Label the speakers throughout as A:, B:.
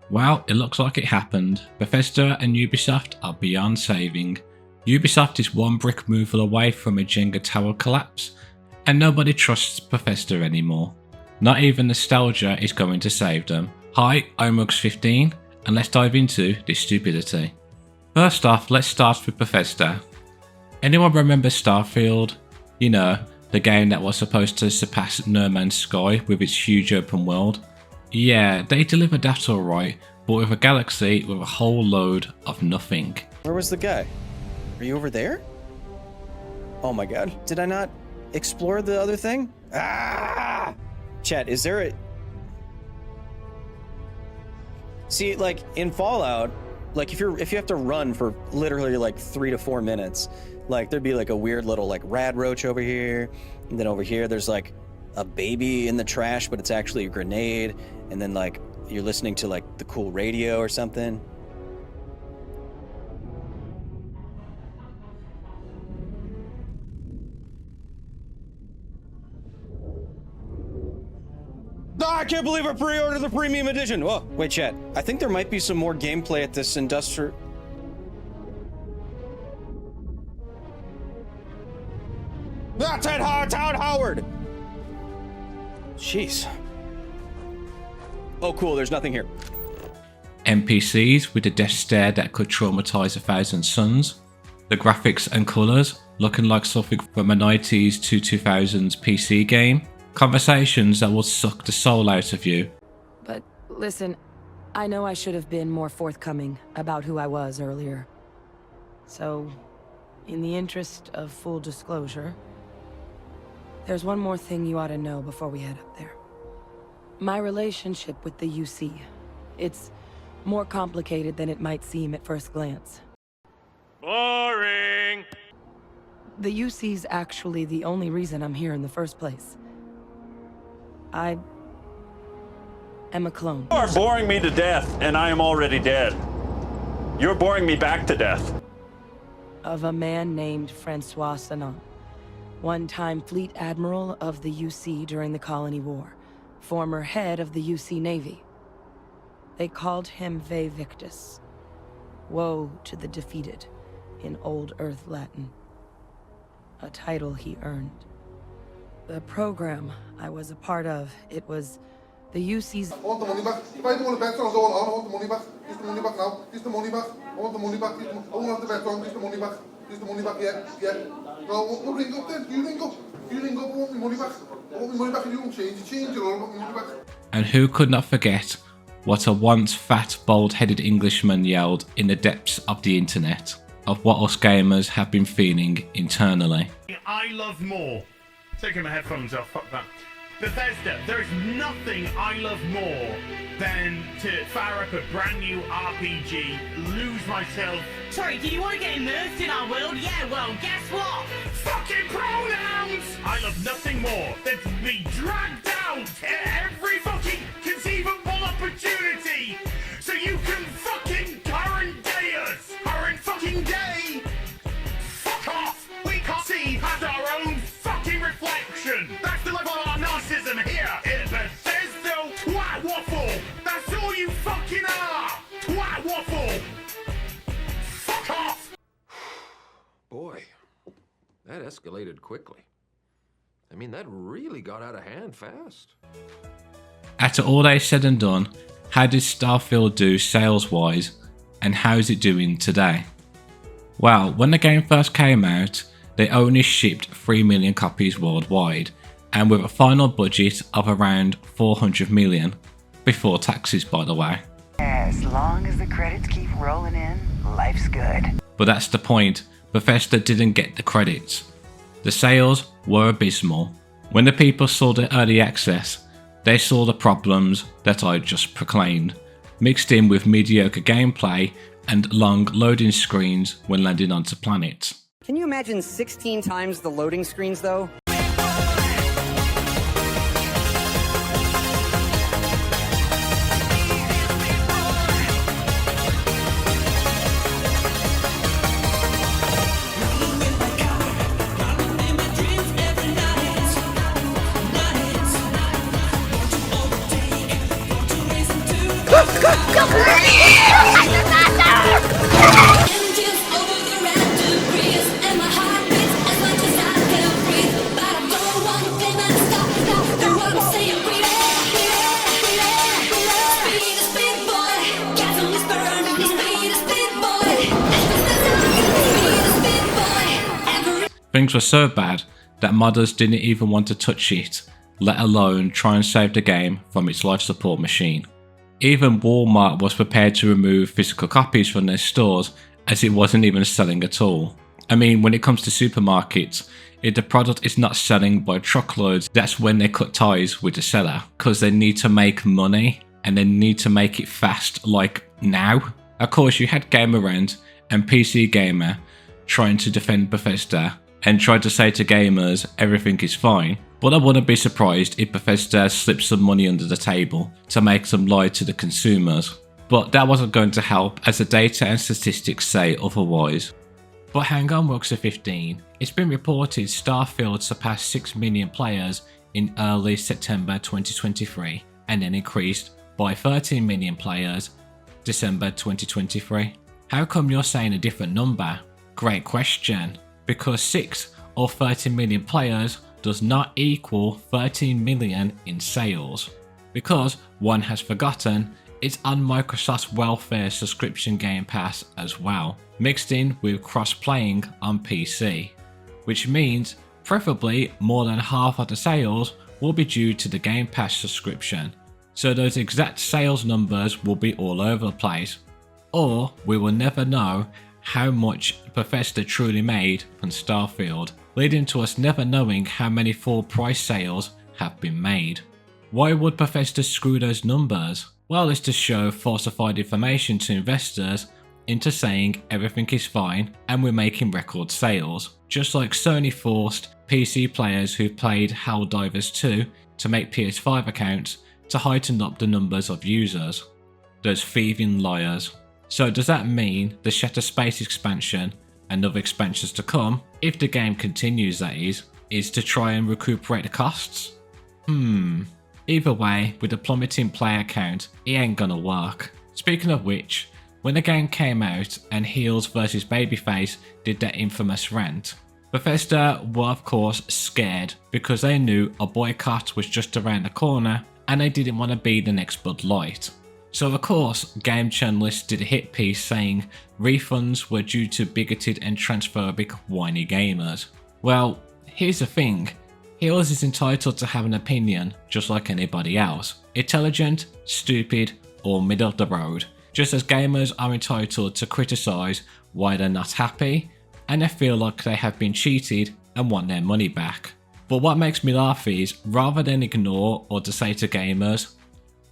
A: Well, it looks like it happened. Bethesda and Ubisoft are beyond saving. Ubisoft is one brick moval away from a Jenga tower collapse, and nobody trusts Bethesda anymore. Not even nostalgia is going to save them. Hi, I'm Rugs15, and let's dive into this stupidity. First off, let's start with Bethesda. Anyone remember Starfield? You know, the game that was supposed to surpass No Man's Sky with its huge open world? Yeah, they delivered that alright, but with a galaxy with a whole load of nothing.
B: Where was the guy? Are you over there? Oh my god, did I not explore the other thing? Ah! Chat, is there a... See, like, in Fallout, like, if you have to run for literally, like, 3 to 4 minutes, like, there'd be, like, a weird little, like, rad roach over here, and then over here there's, like, a baby in the trash, but it's actually a grenade, and then, like, you're listening to, like, the cool radio or something. I can't believe I pre-ordered the premium edition. Whoa, wait, chat. I think there might be some more gameplay at this industrial... Ah, Todd Howard! Jeez. Oh, cool, there's nothing here.
A: NPCs with a death stare that could traumatize 1,000 suns. The graphics and colours looking like something from a 90s to 2000s PC game. Conversations that will suck the soul out of you.
C: But listen, I know I should have been more forthcoming about who I was earlier. So, in the interest of full disclosure, there's one more thing you ought to know before we head up there. My relationship with the UC. It's more complicated than it might seem at first glance.
D: Boring!
C: The UC's actually the only reason I'm here in the first place. I am a clone.
D: You are boring me to death, and I am already dead. You're boring me back to death.
C: Of a man named Francois Sanon, one-time fleet admiral of the UC during the Colony War, former head of the UC Navy. They called him Ve Victus, woe to the defeated, in Old Earth Latin, a title he earned. The program I was a part of, it was the UC's...
E: I want the money back. If I don't want the bet on, I want the money back. Give the money back now. Give the money back. I want the money back. I won't have the bet on. Give the money back. Give the money back. Yeah. No, we'll ring up then. You ring up. I want my money back. I want my money back and you won't change. You change it all. I want my money back.
A: And who could not forget what a once fat, bald-headed Englishman yelled in the depths of the internet of what us gamers have been feeling internally.
F: I love more. Taking my headphones off, fuck that. Bethesda, there is nothing I love more than to fire up a brand new RPG, lose myself.
G: Sorry, do you want to get immersed in our world? Yeah, well, guess what?
F: Fucking pronouns! I love nothing more than to be dragged out at every fucking conceivable opportunity so you can fucking current day us. Current fucking day! Fuck off! We can't see past our own fucking reflection! That's the level of our narcissism here in Bethesda Twat Waffle! That's all you fucking are! Twat Waffle! Fuck off!
H: Boy, that escalated quickly. I mean, that really got out of hand fast.
A: After all they said and done, how did Starfield do sales-wise, and how's it doing today? Well, when the game first came out, they only shipped 3 million copies worldwide, and with a final budget of around 400 million, before taxes by the way.
I: As long as the credits keep rolling in, life's good.
A: But that's the point, Bethesda didn't get the credits. The sales were abysmal. When the people saw the early access, they saw the problems that I just proclaimed, mixed in with mediocre gameplay and long loading screens when landing onto planets.
J: Can you imagine 16 times the loading screens though?
K: Go!
A: Things were so bad that modders didn't even want to touch it, let alone try and save the game from its life support machine. Even Walmart was prepared to remove physical copies from their stores as it wasn't even selling at all. I mean, when it comes to supermarkets, if the product is not selling by truckloads, that's when they cut ties with the seller, because they need to make money and they need to make it fast, like now. Of course, you had Gamerend and PC Gamer trying to defend Bethesda and tried to say to gamers everything is fine, but I wouldn't be surprised if Bethesda slipped some money under the table to make them lie to the consumers. But that wasn't going to help, as the data and statistics say otherwise. But hang on, Roxy 15, it's been reported Starfield surpassed 6 million players in early September 2023 and then increased by 13 million players December 2023. How come you're saying a different number? Great question. Because 6 or 30 million players does not equal 13 million in sales. Because one has forgotten, it's on Microsoft's welfare subscription Game Pass as well, mixed in with cross-playing on PC. Which means, preferably more than half of the sales will be due to the Game Pass subscription. So those exact sales numbers will be all over the place. Or we will never know how much Bethesda truly made from Starfield, leading to us never knowing how many full price sales have been made. Why would Bethesda screw those numbers? Well, it's to show falsified information to investors into saying everything is fine and we're making record sales, just like Sony forced PC players who played Helldivers 2 to make PS5 accounts to heighten up the numbers of users. Those thieving liars. So does that mean the Shattered Space expansion and other expansions to come, if the game continues that is to try and recuperate the costs? Either way, with the plummeting player count, it ain't gonna work. Speaking of which, when the game came out and Heels vs Babyface did their infamous rant, Bethesda were of course scared because they knew a boycott was just around the corner and they didn't want to be the next Bud Light. So of course, game journalists did a hit piece saying refunds were due to bigoted and transphobic whiny gamers. Well, here's the thing, Heels is entitled to have an opinion just like anybody else. Intelligent, stupid, or middle of the road. Just as gamers are entitled to criticise why they're not happy and they feel like they have been cheated and want their money back. But what makes me laugh is, rather than ignore or to say to gamers,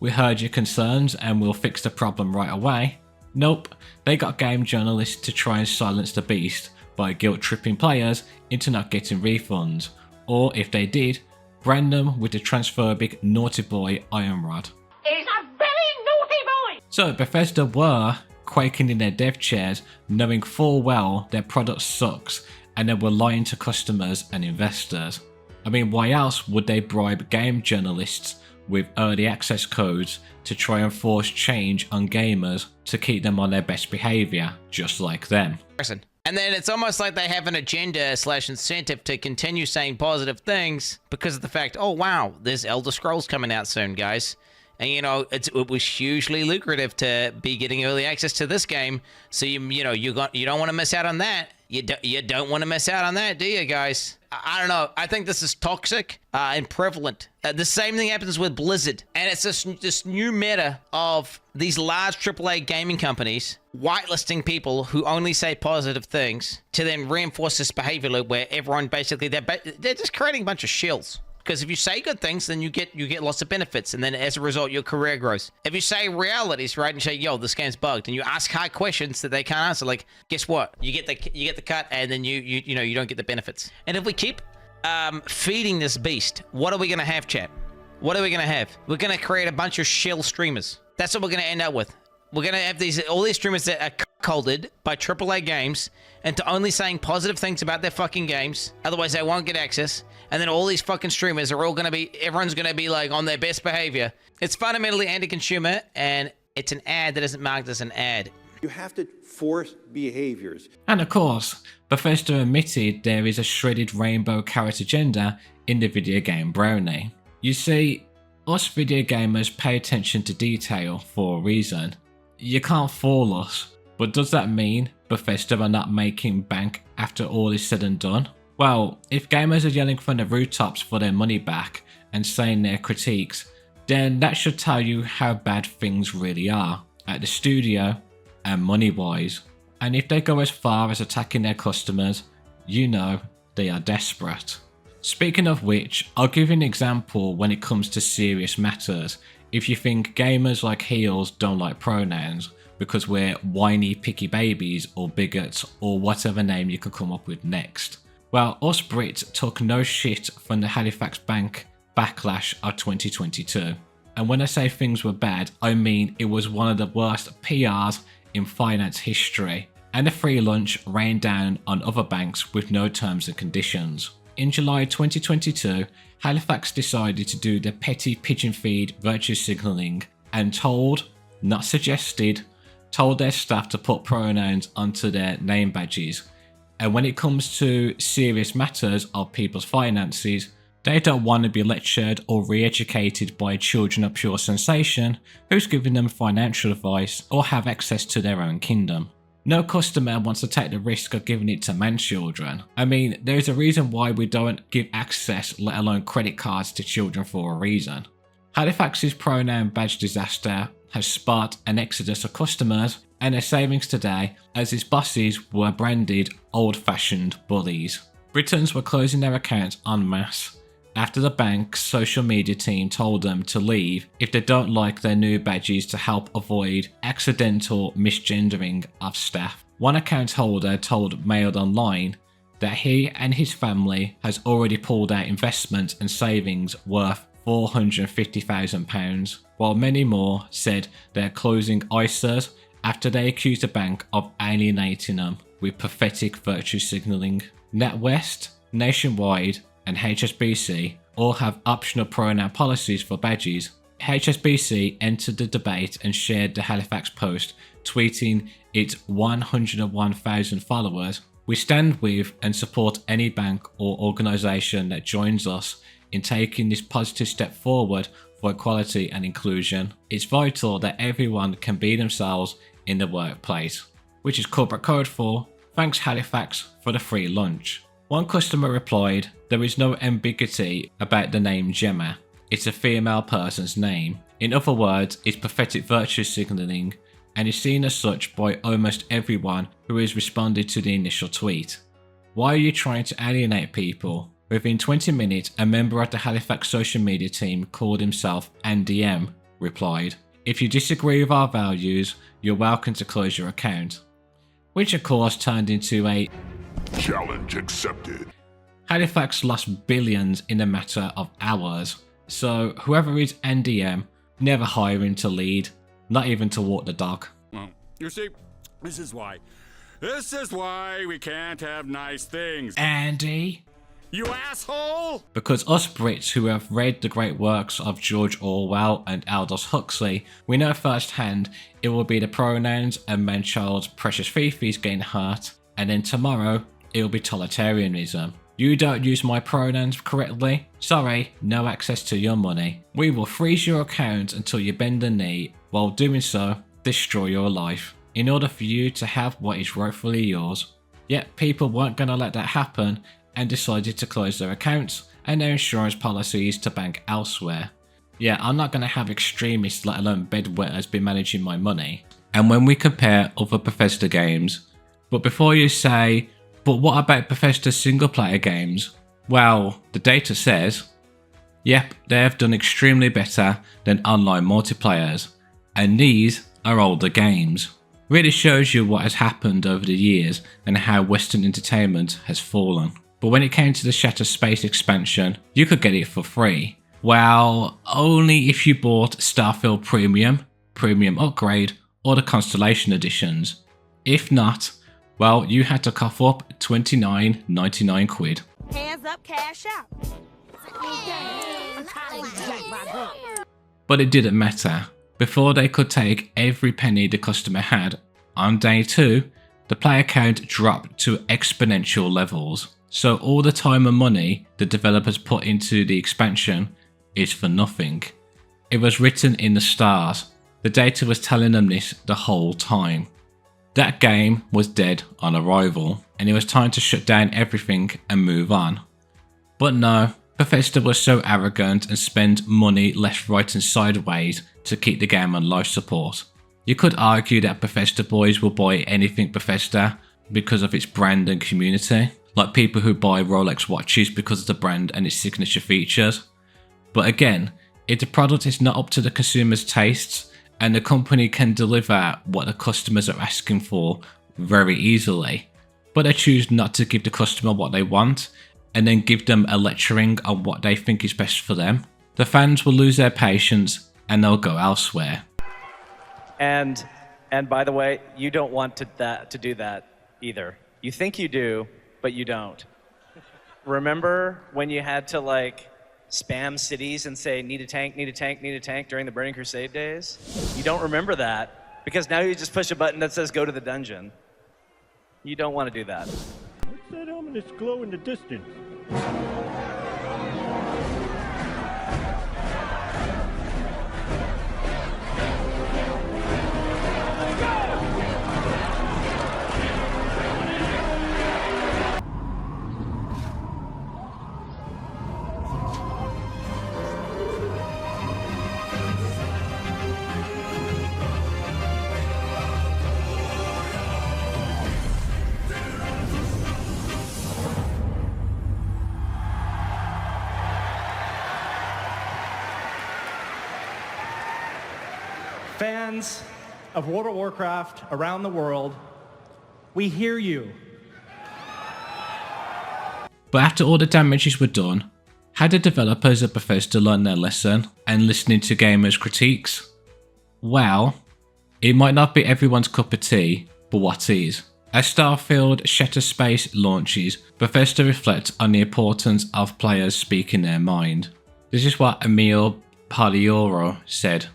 A: we heard your concerns and we'll fix the problem right away. Nope, they got game journalists to try and silence the beast by guilt-tripping players into not getting refunds, or if they did, brand them with the transphobic naughty boy Iron Rod.
G: He's a very naughty boy!
A: So Bethesda were quaking in their dev chairs, knowing full well their product sucks and they were lying to customers and investors. I mean, why else would they bribe game journalists with early access codes to try and force change on gamers to keep them on their best behaviour, just like them?
K: And then it's almost like they have an agenda / incentive to continue saying positive things because of the fact, oh wow, there's Elder Scrolls coming out soon, guys. And you know, it was hugely lucrative to be getting early access to this game, so you don't want to miss out on that. You don't want to miss out on that, do you, guys? I don't know. I think this is toxic and prevalent. The same thing happens with Blizzard, and it's this new meta of these large AAA gaming companies whitelisting people who only say positive things to then reinforce this behavior loop where everyone basically they're just creating a bunch of shills. Because if you say good things, then you get lots of benefits, and then as a result, your career grows. If you say realities, right, and say, "Yo, this game's bugged," and you ask hard questions that they can't answer, like, guess what? You get the cut, and then you don't get the benefits. And if we keep feeding this beast, what are we gonna have, chat? What are we gonna have? We're gonna create a bunch of shell streamers. That's what we're gonna end up with. We're gonna have all these streamers that are cuckolded by AAA games into only saying positive things about their fucking games. Otherwise, they won't get access. And then all these fucking streamers are all gonna be, everyone's gonna be like on their best behavior. It's fundamentally anti-consumer, and It's an ad that isn't marked as an ad.
L: You have to force behaviors.
A: And of course, Bethesda admitted there is a shredded rainbow carrot agenda in the video game Brownie. You see, us video gamers pay attention to detail for a reason. You can't fool us, but does that mean Bethesda are not making bank after all is said and done? Well, if gamers are yelling from the rooftops for their money back and saying their critiques, then that should tell you how bad things really are at the studio and money-wise. And if they go as far as attacking their customers, you know they are desperate. Speaking of which, I'll give you an example when it comes to serious matters. If you think gamers like heels don't like pronouns because we're whiny picky babies or bigots or whatever name you can come up with next. Well, us Brits took no shit from the Halifax Bank backlash of 2022. And when I say things were bad, I mean it was one of the worst PRs in finance history. And the free lunch rained down on other banks with no terms and conditions. In July 2022, Halifax decided to do the petty pigeon feed virtue signalling and told, not suggested, told their staff to put pronouns onto their name badges. And when it comes to serious matters of people's finances, they don't want to be lectured or re-educated by children of pure sensation who's giving them financial advice or have access to their own kingdom. No customer wants to take the risk of giving it to man-children. I mean, there's a reason why we don't give access, let alone credit cards, to children for a reason. Halifax's pronoun badge disaster has sparked an exodus of customers and their savings today as its bosses were branded old-fashioned bullies. Britons were closing their accounts en masse after the bank's social media team told them to leave if they don't like their new badges to help avoid accidental misgendering of staff. One account holder told Mail Online that he and his family has already pulled out investments and savings worth £450,000, while many more said they're closing ISAs after they accused the bank of alienating them with pathetic virtue signalling. NatWest, Nationwide, and HSBC all have optional pronoun policies for badges. HSBC entered the debate and shared the Halifax Post, tweeting its 101,000 followers, "We stand with and support any bank or organisation that joins us in taking this positive step forward for equality and inclusion. It's vital that everyone can be themselves in the workplace," which is corporate code for "Thanks Halifax for the free lunch." One customer replied, "There is no ambiguity about the name Gemma. It's a female person's name. In other words, it's pathetic virtue signalling and is seen as such by almost everyone who has responded to the initial tweet. Why are you trying to alienate people?" Within 20 minutes, a member of the Halifax social media team called himself Andy M replied, "If you disagree with our values, you're welcome to close your account." Which of course turned into a
F: challenge accepted.
A: Halifax lost billions in a matter of hours, so whoever is NDM, never hire him to lead, not even to walk the dog.
F: Well, you see, this is why we can't have nice things.
A: Andy?
F: You asshole!
A: Because us Brits who have read the great works of George Orwell and Aldous Huxley, we know firsthand it will be the pronouns and man-child's precious fifis getting hurt, and then tomorrow it will be totalitarianism. You don't use my pronouns correctly? Sorry, no access to your money. We will freeze your account until you bend the knee, while doing so, destroy your life, in order for you to have what is rightfully yours. Yet people weren't going to let that happen and decided to close their accounts and their insurance policies to bank elsewhere. Yeah, I'm not going to have extremists, let alone bedwetters, be managing my money. And when we compare other Bethesda games, but before you say, "But what about Bethesda's single player games?" Well, the data says, yep, they have done extremely better than online multiplayers, and these are older games. Really shows you what has happened over the years and how Western entertainment has fallen. But when it came to the Shattered Space expansion, you could get it for free. Well, only if you bought Starfield Premium, Premium Upgrade, or the Constellation editions. If not, well, you had to cough up £29.99 quid.
G: Hands up, cash out.
A: But it didn't matter. Before they could take every penny the customer had, on day 2, the player count dropped to exponential levels. So all the time and money the developers put into the expansion is for nothing. It was written in the stars. The data was telling them this the whole time. That game was dead on arrival, and it was time to shut down everything and move on. But no, Bethesda was so arrogant and spent money left, right and sideways to keep the game on life support. You could argue that Bethesda boys will buy anything Bethesda because of its brand and community, like people who buy Rolex watches because of the brand and its signature features. But again, if the product is not up to the consumer's tastes and the company can deliver what the customers are asking for very easily, but they choose not to give the customer what they want and then give them a lecturing on what they think is best for them, the fans will lose their patience and they'll go elsewhere.
M: And by the way, you don't want to do that either. You think you do, but you don't. Remember when you had to like spam cities and say, need a tank, need a tank, need a tank during the Burning Crusade days? You don't remember that because now you just push a button that says go to the dungeon. You don't want to do that.
F: What's that ominous glow in the distance?
N: Fans of World of Warcraft around the world, we hear you.
A: But after all the damages were done, how did developers at Bethesda learn their lesson and listening to gamers' critiques? Well, it might not be everyone's cup of tea, but what is? As Starfield Shatter Space launches, Bethesda reflects on the importance of players speaking their mind. This is what Emil Palioro said.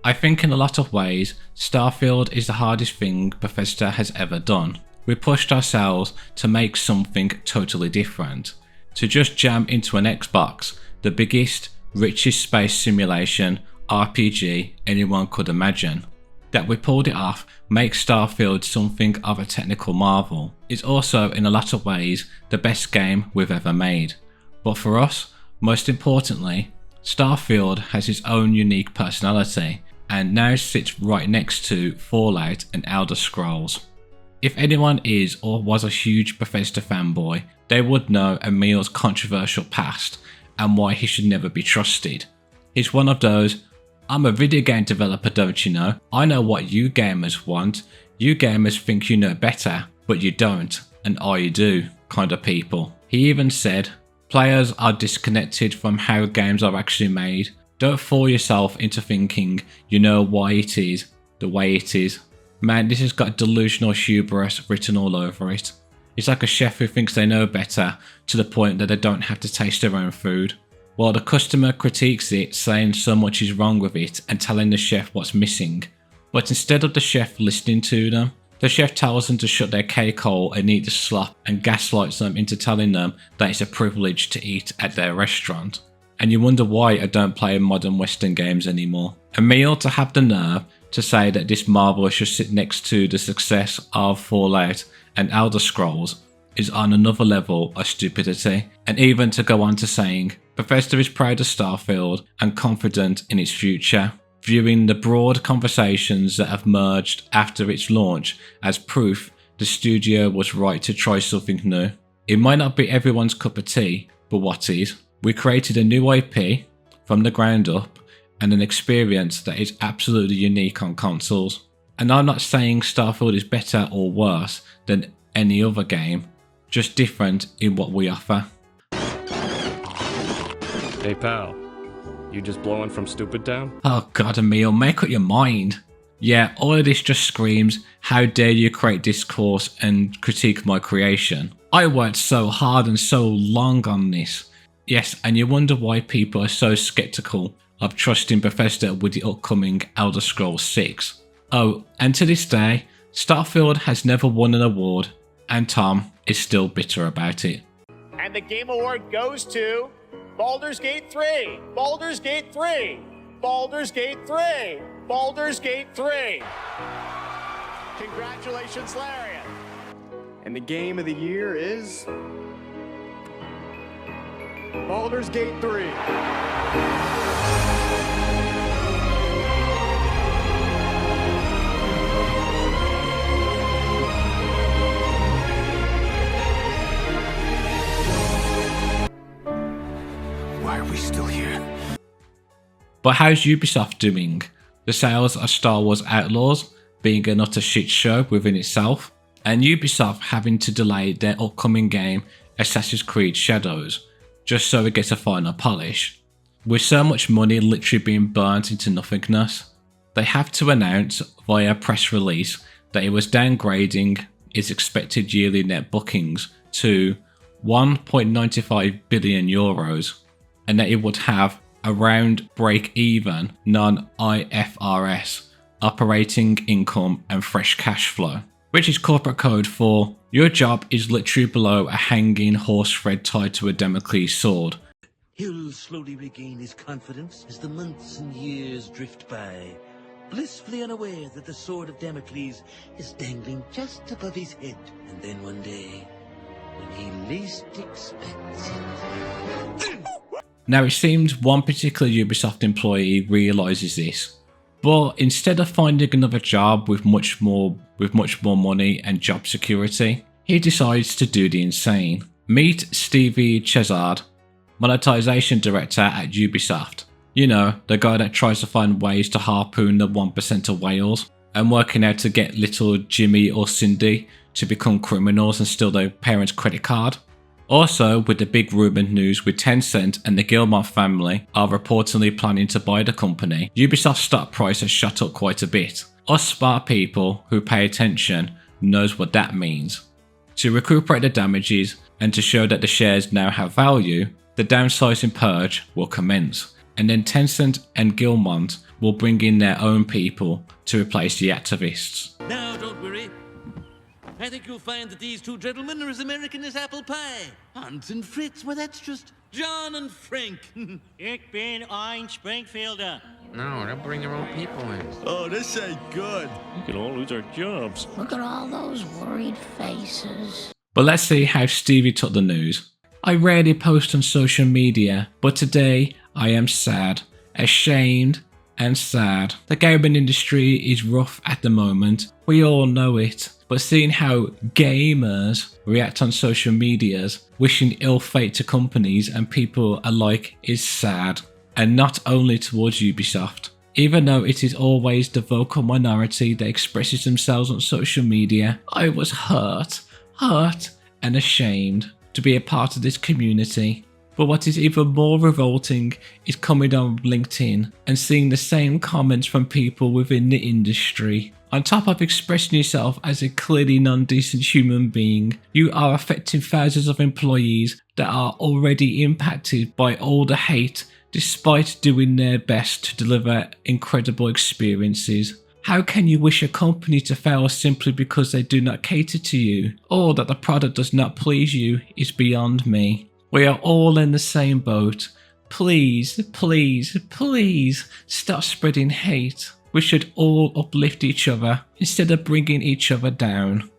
A: I think in a lot of ways, Starfield is the hardest thing Bethesda has ever done. We pushed ourselves to make something totally different. To just jam into an Xbox, the biggest, richest space simulation RPG anyone could imagine. That we pulled it off makes Starfield something of a technical marvel. It's also in a lot of ways the best game we've ever made. But for us, most importantly, Starfield has its own unique personality and now sits right next to Fallout and Elder Scrolls. If anyone is or was a huge Bethesda fanboy, they would know Emil's controversial past and why he should never be trusted. He's one of those, I'm a video game developer, don't you know? I know what you gamers want. You gamers think you know better, but you don't, and I do, kind of people. He even said, players are disconnected from how games are actually made. Don't fool yourself into thinking you know why it is the way it is. Man, this has got delusional hubris written all over it. It's like a chef who thinks they know better to the point that they don't have to taste their own food. While the customer critiques it, saying so much is wrong with it and telling the chef what's missing. But instead of the chef listening to them, the chef tells them to shut their cake hole and eat the slop and gaslights them into telling them that it's a privilege to eat at their restaurant. And you wonder why I don't play modern Western games anymore. Emil to have the nerve to say that this marvel should sit next to the success of Fallout and Elder Scrolls is on another level of stupidity, and even to go on to saying Bethesda is proud of Starfield and confident in its future, viewing the broad conversations that have merged after its launch as proof the studio was right to try something new. It might not be everyone's cup of tea, but what is? We created a new IP from the ground up and an experience that is absolutely unique on consoles. And I'm not saying Starfield is better or worse than any other game, just different in what we offer.
O: Hey pal, you just blowing from Stupid Town?
A: Oh god, Emil, make up your mind. Yeah, all of this just screams, how dare you create discourse and critique my creation. I worked so hard and so long on this. Yes, and you wonder why people are so skeptical of trusting Bethesda with the upcoming Elder Scrolls 6. Oh, and to this day, Starfield has never won an award, and Tom is still bitter about it.
P: And the Game Award goes to Baldur's Gate 3, Baldur's Gate 3, Baldur's Gate 3, Baldur's Gate 3. Congratulations, Larian.
Q: And the game of the year is Baldur's Gate 3.
F: Why are we still here?
A: But how's Ubisoft doing? The sales of Star Wars Outlaws being an utter shit show within itself, and Ubisoft having to delay their upcoming game Assassin's Creed Shadows just so it gets a final polish. With so much money literally being burnt into nothingness, they have to announce via press release that it was downgrading its expected yearly net bookings to 1.95 billion euros, and that it would have around break-even non-IFRS operating income and fresh cash flow, which is corporate code for your job is literally below a hanging horse thread tied to a Damocles sword.
R: He'll slowly regain his confidence as the months and years drift by, blissfully unaware that the sword of Damocles is dangling just above his head. And then one day, when he least expects it...
A: Now it seems one particular Ubisoft employee realises this, but instead of finding another job with much more money and job security, he decides to do the insane. Meet Stevie Chezard, monetization director at Ubisoft. You know, the guy that tries to find ways to harpoon the 1% of whales and working out to get little Jimmy or Cindy to become criminals and steal their parents' credit card. Also, with the big rumour news with Tencent and the Guillemot family are reportedly planning to buy the company, Ubisoft's stock price has shot up quite a bit. Us smart people who pay attention knows what that means. To recuperate the damages and to show that the shares now have value, the downsizing purge will commence, and then Tencent and Guillemot will bring in their own people to replace the activists.
R: Now, don't worry. I think you'll find that these two gentlemen are as American as apple pie. Hans and Fritz, well, that's just John and Frank.
S: Ich bin ein Springfielder.
H: No, they'll bring their own people in.
S: Oh, this ain't good. We could all lose our jobs.
T: Look at all those worried faces.
A: But let's see how Stevie took the news. I rarely post on social media, but today I am sad, ashamed and sad. The gaming industry is rough at the moment, we all know it. But seeing how gamers react on social medias, wishing ill fate to companies and people alike is sad. And not only towards Ubisoft. Even though it is always the vocal minority that expresses themselves on social media, I was hurt and ashamed to be a part of this community. But what is even more revolting is coming on LinkedIn and seeing the same comments from people within the industry. On top of expressing yourself as a clearly non-decent human being, you are affecting thousands of employees that are already impacted by all the hate despite doing their best to deliver incredible experiences. How can you wish a company to fail simply because they do not cater to you, or that the product does not please you is beyond me. We are all in the same boat. Please, please, please stop spreading hate. We should all uplift each other instead of bringing each other down.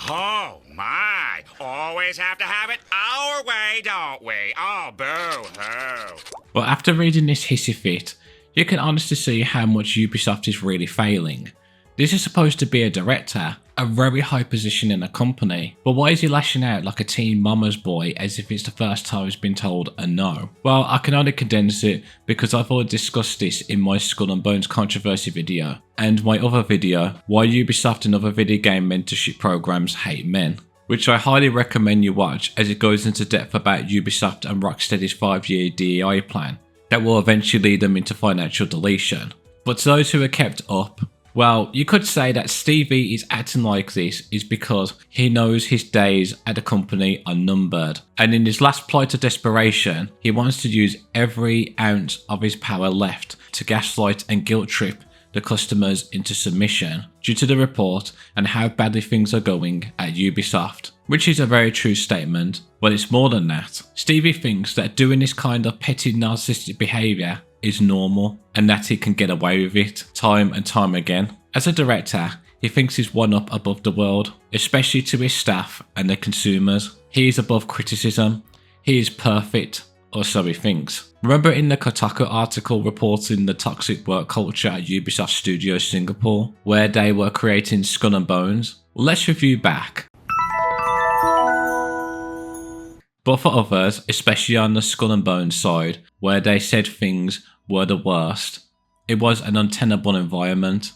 F: Oh my! Always have to have it our way, don't we? Oh, boo-hoo.
A: But after reading this hissy fit, you can honestly see how much Ubisoft is really failing. This is supposed to be a director, a very high position in a company, but why is he lashing out like a teen mama's boy as if it's the first time he's been told a no? Well, I can only condense it because I've already discussed this in my Skull and Bones controversy video, and my other video, Why Ubisoft and Other Video Game Mentorship Programs Hate Men, which I highly recommend you watch as it goes into depth about Ubisoft and Rocksteady's 5-year DEI plan that will eventually lead them into financial deletion. But to those who are kept up, Well, you could say that Stevie is acting like this is because he knows his days at the company are numbered, and in his last plight of desperation, he wants to use every ounce of his power left to gaslight and guilt trip the customers into submission due to the report and how badly things are going at Ubisoft, which is a very true statement, but it's more than that. Stevie thinks that doing this kind of petty narcissistic behaviour is normal and that he can get away with it time and time again. As a director, he thinks he's one up above the world, especially to his staff and the consumers. He is above criticism. He is perfect, or so he thinks. Remember in the Kotaku article reporting the toxic work culture at Ubisoft Studios Singapore, where they were creating Skull and Bones? Well, let's review back. But for others, especially on the Skull and Bones side, where they said things were the worst, it was an untenable environment,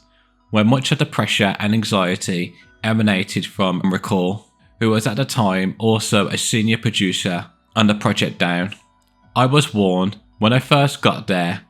A: where much of the pressure and anxiety emanated from Recall, who was at the time also a senior producer on the project Down. I was warned when I first got there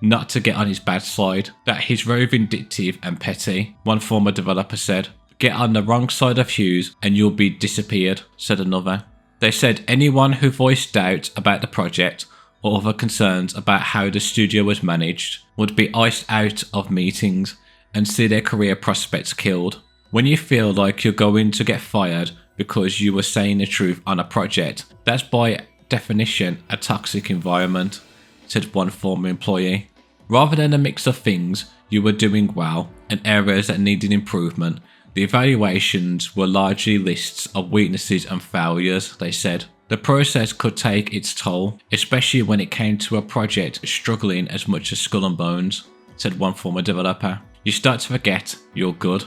A: not to get on his bad side, that he's very vindictive and petty, one former developer said. Get on the wrong side of Hughes and you'll be disappeared, said another. They said anyone who voiced doubt about the project or other concerns about how the studio was managed would be iced out of meetings and see their career prospects killed. When you feel like you're going to get fired because you were saying the truth on a project, that's by definition a toxic environment, said one former employee. Rather than a mix of things you were doing well and areas that needed improvement, the evaluations were largely lists of weaknesses and failures, they said. The process could take its toll, especially when it came to a project struggling as much as Skull and Bones, said one former developer. You start to forget you're good.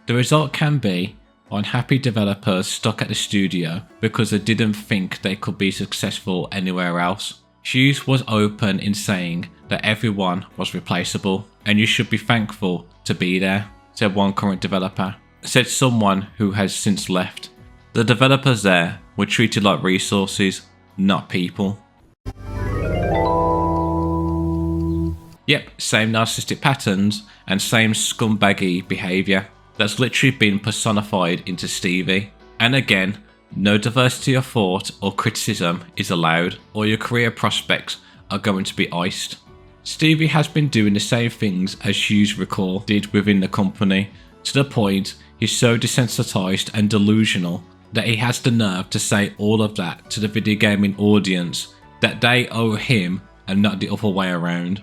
A: The result can be unhappy developers stuck at the studio because they didn't think they could be successful anywhere else. Hughes was open in saying that everyone was replaceable and you should be thankful to be there, said one current developer. Said someone who has since left. The developers there were treated like resources, not people. Yep, same narcissistic patterns and same scumbaggy behaviour that's literally been personified into Stevie. And again, no diversity of thought or criticism is allowed, or your career prospects are going to be iced. Stevie has been doing the same things as Hughes Recall did within the company, to the point he's so desensitized and delusional that he has the nerve to say all of that to the video gaming audience, that they owe him and not the other way around.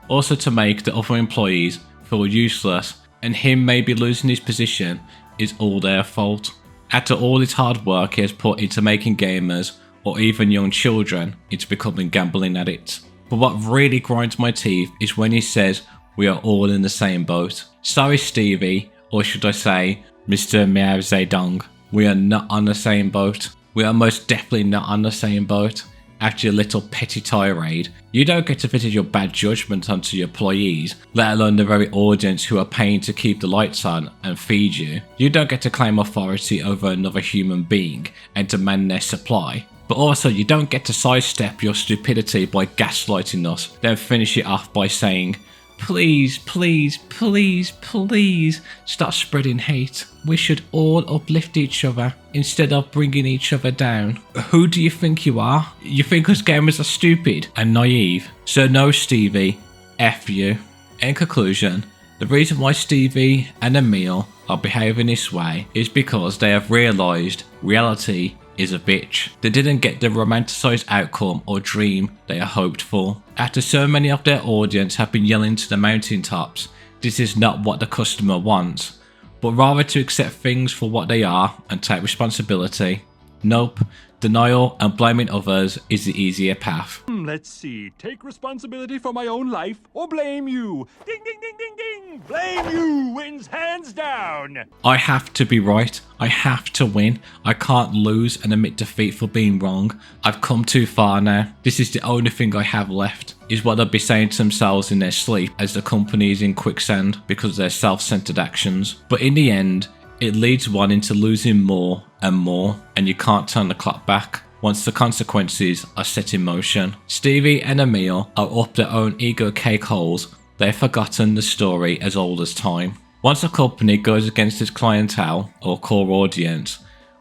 A: Also to make the other employees feel useless and him maybe losing his position is all their fault. After all his hard work he has put into making gamers or even young children into becoming gambling addicts. But what really grinds my teeth is when he says we are all in the same boat. Sorry Stevie, or should I say Mr. Mao Zedong, we are not on the same boat. We are most definitely not on the same boat. After your little petty tirade, you don't get to visit your bad judgment onto your employees, let alone the very audience who are paying to keep the lights on and feed you. You don't get to claim authority over another human being and demand their supply. But also you don't get to sidestep your stupidity by gaslighting us, then finish it off by saying, please, please, please, please stop spreading hate. We should all uplift each other instead of bringing each other down. Who do you think you are? You think us gamers are stupid and naive? So no Stevie, F you. In conclusion, the reason why Stevie and Emil are behaving this way is because they have realised reality is a bitch. They didn't get the romanticised outcome or dream they had hoped for. After so many of their audience have been yelling to the mountaintops, this is not what the customer wants, but rather to accept things for what they are and take responsibility. Nope, denial and blaming others is the easier path.
S: Let's see. Take responsibility for my own life or blame you. Ding, ding, ding, ding, ding. Blame you wins hands down.
A: I have to be right. I have to win. I can't lose and admit defeat for being wrong. I've come too far now. This is the only thing I have left, is what they'll be saying to themselves in their sleep as the company is in quicksand because of their self-centered actions. But in the end, it leads one into losing more and more, and you can't turn the clock back once the consequences are set in motion. Stevie and Emil are up their own ego cake holes. They've forgotten the story as old as time. Once a company goes against its clientele or core audience,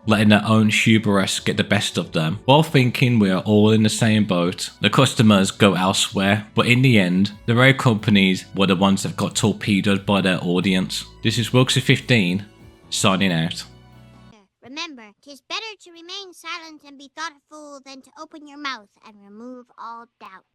A: letting their own hubris get the best of them, while thinking we are all in the same boat, the customers go elsewhere, but in the end, the very companies were the ones that got torpedoed by their audience. This is Wilkesy15, signing out.
T: Remember, 'tis better to remain silent and be thought a fool than to open your mouth and remove all doubt.